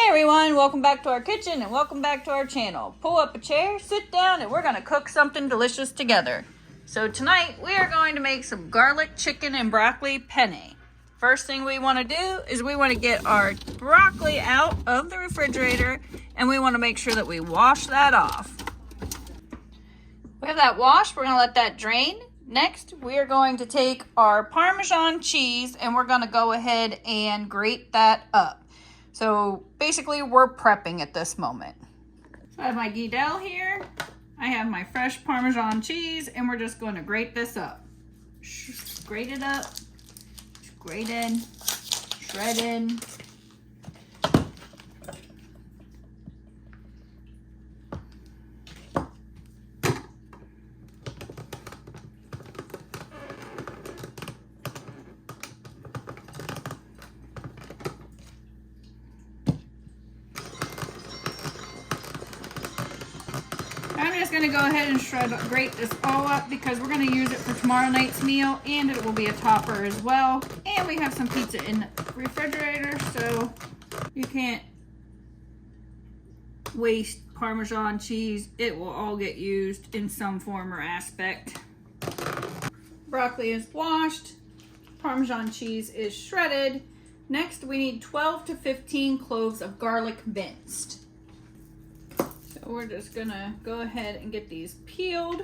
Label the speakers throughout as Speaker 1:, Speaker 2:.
Speaker 1: Hey everyone, welcome back to our kitchen and welcome back to our channel. Pull up a chair, sit down, and we're gonna cook something delicious together. So tonight we are going to make some garlic chicken and broccoli penne. First thing we wanna do is we wanna get our broccoli out of the refrigerator and we wanna make sure that we wash that off. We have that washed, we're gonna let that drain. Next, we are going to take our Parmesan cheese and we're gonna go ahead and grate that up. So basically we're prepping at this moment. So I have my Guidel here. I have my fresh Parmesan cheese and we're just going to grate this up. Grate it up, grated, shredded. I'm just going to go ahead and grate this all up because we're going to use it for tomorrow night's meal and it will be a topper as well. And we have some pizza in the refrigerator, so you can't waste Parmesan cheese. It will all get used in some form or aspect. Broccoli is washed. Parmesan cheese is shredded. Next, we need 12 to 15 cloves of garlic minced. We're just gonna go ahead and get these peeled.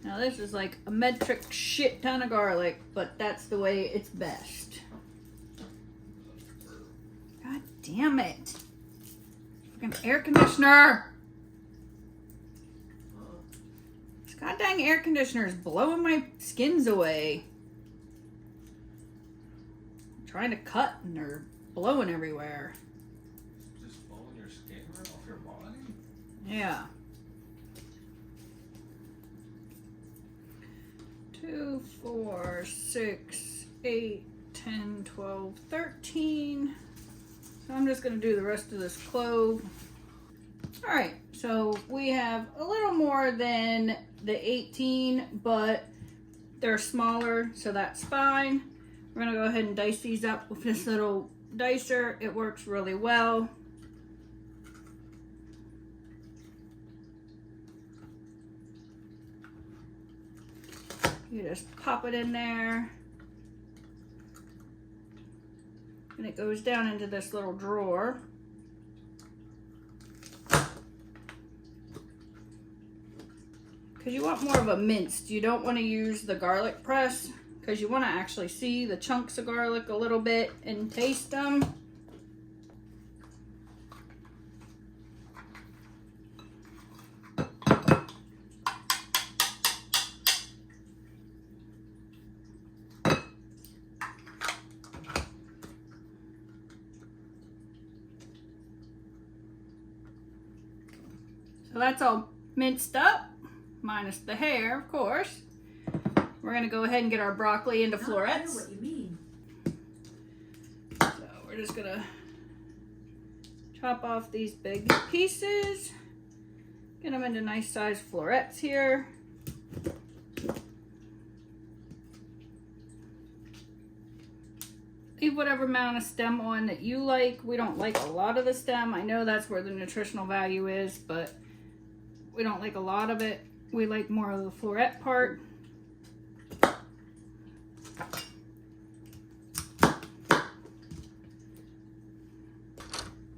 Speaker 1: Now this is like a metric shit ton of garlic, but that's the way it's best. God damn it. Fucking air conditioner. This goddamn air conditioner is blowing my skins away. I'm trying to cut and they're blowing everywhere. Yeah. 2, 4, 6, 8, 10, 12, 13. So I'm just going to do the rest of this clove. All right, so we have a little more than the 18, but they're smaller, so that's fine. We're going to go ahead and dice these up with this little dicer. It works really well. You just pop it in there and it goes down into this little drawer. Because you want more of a minced. You don't want to use the garlic press because you want to actually see the chunks of garlic a little bit and taste them. So that's all minced up, minus the hair, of course. We're gonna go ahead and get our broccoli into florets. I know what you mean. So we're just gonna chop off these big pieces, get them into nice sized florets here. Leave whatever amount of stem on that you like. We don't like a lot of the stem. I know that's where the nutritional value is, but we don't like a lot of it. We like more of the floret part. All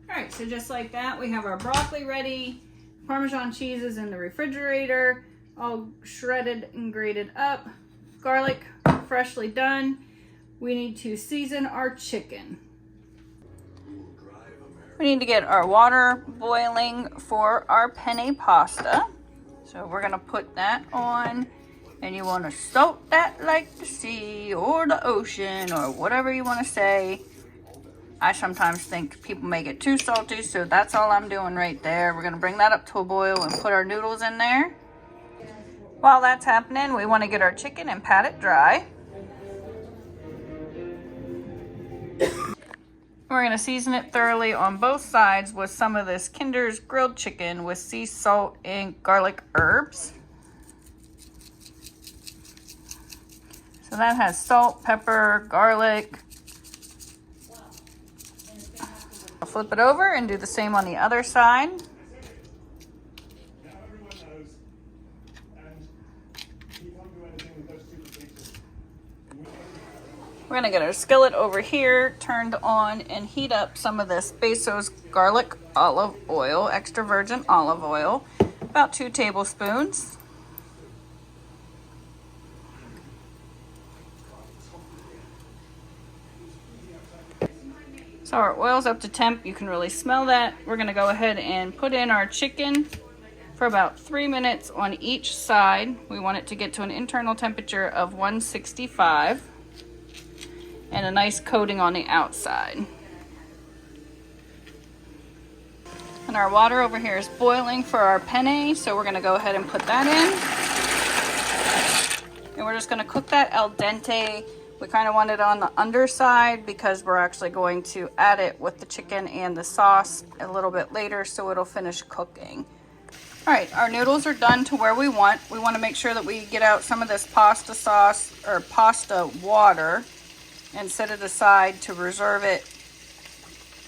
Speaker 1: right, so just like that, we have our broccoli ready. Parmesan cheese is in the refrigerator, all shredded and grated up. Garlic freshly done. We need to season our chicken. We need to get our water boiling for our penne pasta. So we're gonna put that on, and you wanna salt that like the sea or the ocean or whatever you wanna say. I sometimes think people make it too salty, so that's all I'm doing right there. We're gonna bring that up to a boil and put our noodles in there. While that's happening, we wanna get our chicken and pat it dry. We're going to season it thoroughly on both sides with some of this Kinder's grilled chicken with sea salt and garlic herbs. So that has salt, pepper, garlic, flip it over and do the same on the other side. We're gonna get our skillet over here turned on and heat up some of this Bezos garlic olive oil, extra virgin olive oil, about 2 tablespoons. So our oil's up to temp, you can really smell that. We're gonna go ahead and put in our chicken for about 3 minutes on each side. We want it to get to an internal temperature of 165 and a nice coating on the outside. And our water over here is boiling for our penne, so we're gonna go ahead and put that in. And we're just gonna cook that al dente. We kind of want it on the underside because we're actually going to add it with the chicken and the sauce a little bit later, so it'll finish cooking. All right, our noodles are done to where we want. We want to make sure that we get out some of this pasta sauce or pasta water and set it aside to reserve it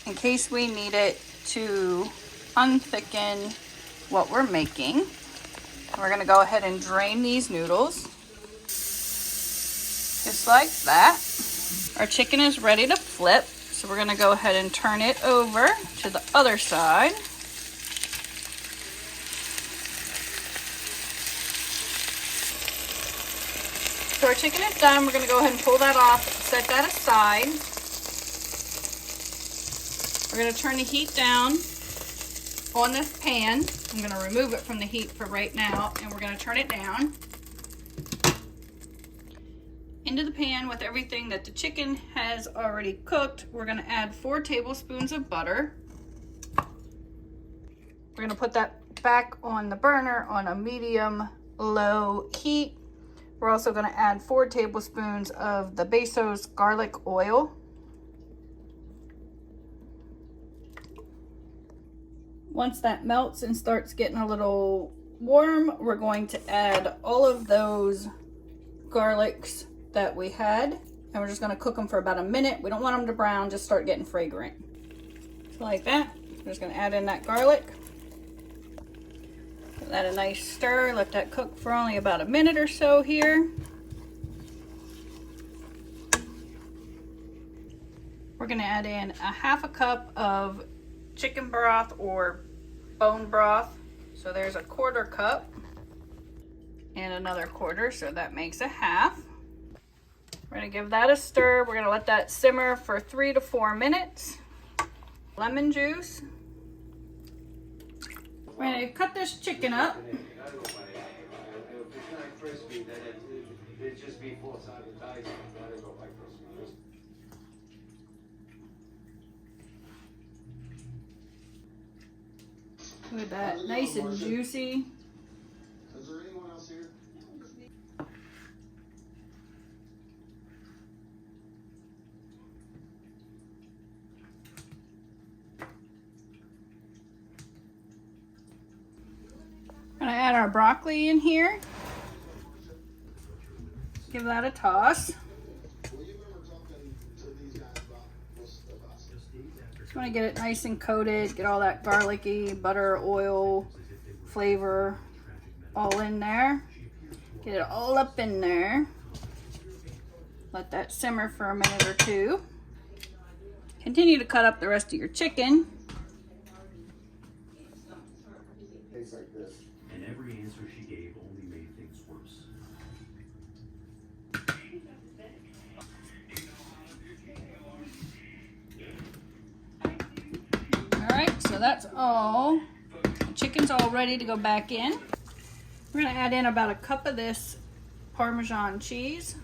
Speaker 1: in case we need it to unthicken what we're making. We're going to go ahead and drain these noodles just like that. Our chicken is ready to flip, so we're going to go ahead and turn it over to the other side. So our chicken is done. We're going to go ahead and pull that off, set that aside. We're going to turn the heat down on this pan. I'm going to remove it from the heat for right now, and we're going to turn it down. Into the pan with everything that the chicken has already cooked, we're going to add 4 tablespoons of butter. We're going to put that back on the burner on a medium-low heat. We're also going to add 4 tablespoons of the Bezos garlic oil. Once that melts and starts getting a little warm, we're going to add all of those garlics that we had, and we're just going to cook them for about a minute. We don't want them to brown, just start getting fragrant. So like that. We're just going to add in that garlic. Give that a nice stir. Let that cook for only about a minute or so here. We're going to add in a 1/2 cup of chicken broth or bone broth. So there's a 1/4 cup and another 1/4, so that makes a 1/2. We're going to give that a stir. We're going to let that simmer for 3 to 4 minutes. Lemon juice. We're going to cut this chicken up. With that nice and juicy.
Speaker 2: Is there anyone else here?
Speaker 1: I'm gonna add our broccoli in here. Give that a toss. Just want to get it nice and coated, get all that garlicky, butter, oil, flavor all in there. Get it all up in there. Let that simmer for a minute or two. Continue to cut up the rest of your chicken.
Speaker 2: Tastes like this.
Speaker 3: And every answer she gave only made things worse.
Speaker 1: Alright, so that's all. The chicken's all ready to go back in. We're going to add in about a cup of this Parmesan cheese.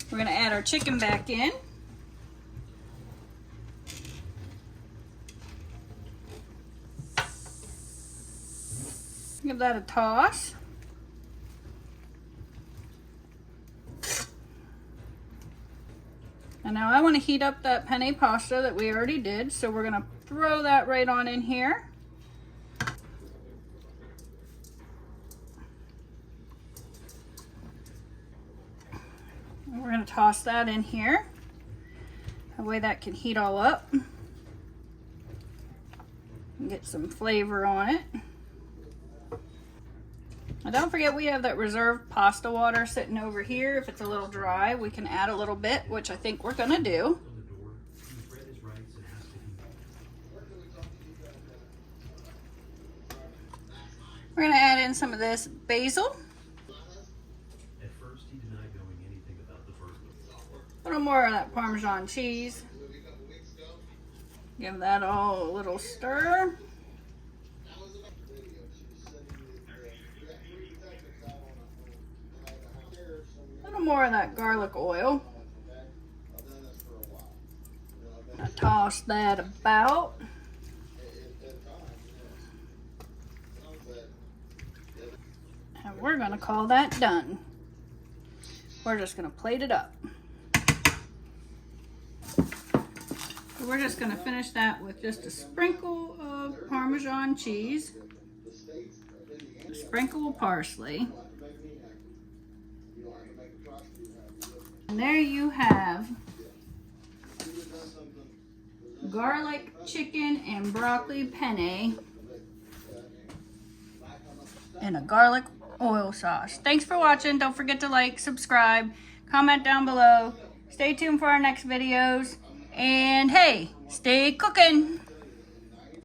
Speaker 1: We're going to add our chicken back in. Give that a toss. And now I want to heat up that penne pasta that we already did, so we're going to throw that right on in here. We're going gonna toss that in here. That way that can heat all up. And get some flavor on it. Now don't forget we have that reserved pasta water sitting over here. If it's a little dry, we can add a little bit, which I think we're gonna do. We're gonna add in some of this basil.
Speaker 3: At first, he denied knowing anything about the burglar.
Speaker 1: A little more of that Parmesan cheese. Give that all a little stir. A little more of that garlic oil. Now toss that about. And we're gonna call that done. We're just gonna plate it up. We're just gonna finish that with just a sprinkle of Parmesan cheese, a sprinkle of parsley. And there you have garlic, chicken, and broccoli penne and a garlic oil sauce. Thanks for watching. Don't forget to like, subscribe, comment down below. Stay tuned for our next videos. And hey, stay cooking!